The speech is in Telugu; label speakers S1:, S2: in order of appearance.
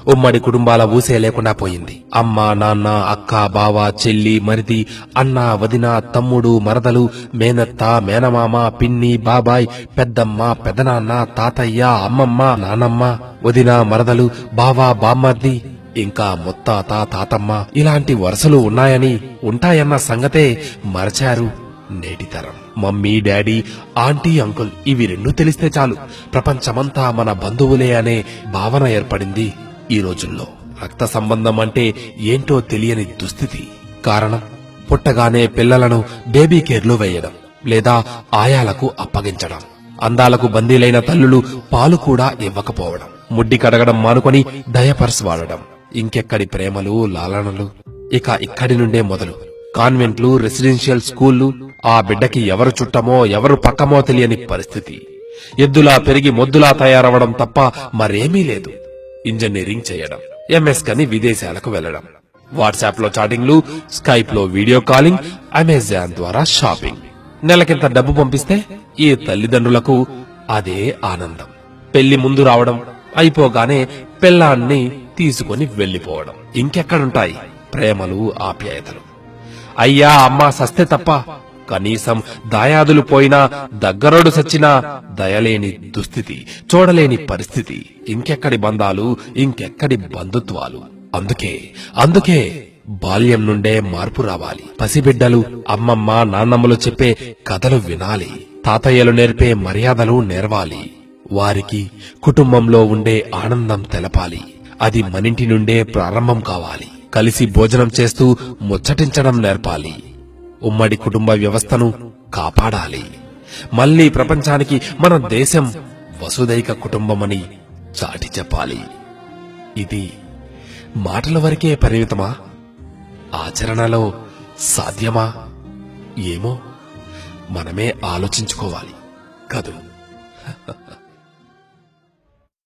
S1: ఉమ్మడి కుటుంబాల ఊసే లేకుండా పోయింది. అమ్మ, నాన్న, అక్క, బావ, చెల్లి, మరిది, అన్న, వదిన, తమ్ముడు, మరదలు, మేనత్త, మేనమామ, పిన్ని, బాబాయ్, పెద్దమ్మ, పెదనాన్న, తాతయ్య, అమ్మమ్మ, నానమ్మ, వదిన, మరదలు, బావ, బామ్మర్ది, ఇంకా ముత్తాత, తాతమ్మ, ఇలాంటి వరుసలు ఉన్నాయని, ఉంటాయన్న సంగతే మరచారు నేటితరం. మమ్మీ, డాడీ, ఆంటీ, అంకుల్ ఇవి రెండు తెలిస్తే చాలు ప్రపంచమంతా మన బంధువులే అనే భావన ఏర్పడింది ఈ రోజుల్లో. రక్త సంబంధం అంటే ఏంటో తెలియని దుస్థితి. కారణం, పుట్టగానే పిల్లలను బేబీ కేర్లు వేయడం లేదా ఆయాలకు అప్పగించడం, అందాలకు బందీలైన తల్లులు పాలు కూడా ఇవ్వకపోవడం, ముడ్డి కడగడం మానుకొని డయపర్స్ వాడడం, ఇంకెక్కడి ప్రేమలు, లాలనలు. ఇక ఇక్కడి నుండే మొదలు కాన్వెంట్లు, రెసిడెన్షియల్ స్కూళ్లు, ఆ బిడ్డకి ఎవరు చుట్టమో ఎవరు పక్కమో తెలియని పరిస్థితి. ఎద్దులా పెరిగి మొద్దులా తయారవడం తప్ప మరేమీ లేదు. ఇంజనీరింగ్ చేయడం, ఎంఎస్ కని విదేశాలకు వెళ్లడం, వాట్సాప్ లో చాటింగ్లు, స్కైప్ లో వీడియో కాలింగ్, అమెజాన్ ద్వారా షాపింగ్. నెలకింత డబ్బు పంపిస్తే ఈ తల్లిదండ్రులకు అదే ఆనందం. పెళ్లి ముందు రావడం, అయిపోగానే పెళ్లాన్ని తీసుకుని వెళ్లిపోవడం. ఇంకెక్కడుంటాయి ప్రేమలు, ఆప్యాయతలు? అయ్యా అమ్మా సస్తే తప్ప కనీసం దాయాదులు పోయినా, దగ్గరోడు సచ్చినా దయలేని దుస్థితి, చూడలేని పరిస్థితి. ఇంకెక్కడి బంధాలు, ఇంకెక్కడి బంధుత్వాలు? అందుకే బాల్యం నుండే మార్పు రావాలి. పసిబిడ్డలు అమ్మమ్మ, నాన్నమ్మలు చెప్పే కథలు వినాలి. తాతయ్యలు నేర్పే మర్యాదలు నేర్వాలి. వారికి కుటుంబంలో ఉండే ఆనందం తెలపాలి. అది మనింటి నుండే ప్రారంభం కావాలి. కలిసి భోజనం చేస్తూ ముచ్చటించడం నేర్పాలి. ఉమ్మడి కుటుంబ వ్యవస్థను కాపాడాలి. మళ్లీ ప్రపంచానికి మన దేశం వసుదైక కుటుంబమని చాటి చెప్పాలి. ఇది మాటల వరకే పరిమితమా? ఆచరణలో సాధ్యమా? ఏమో మనమే ఆలోచించుకోవాలి కదూ.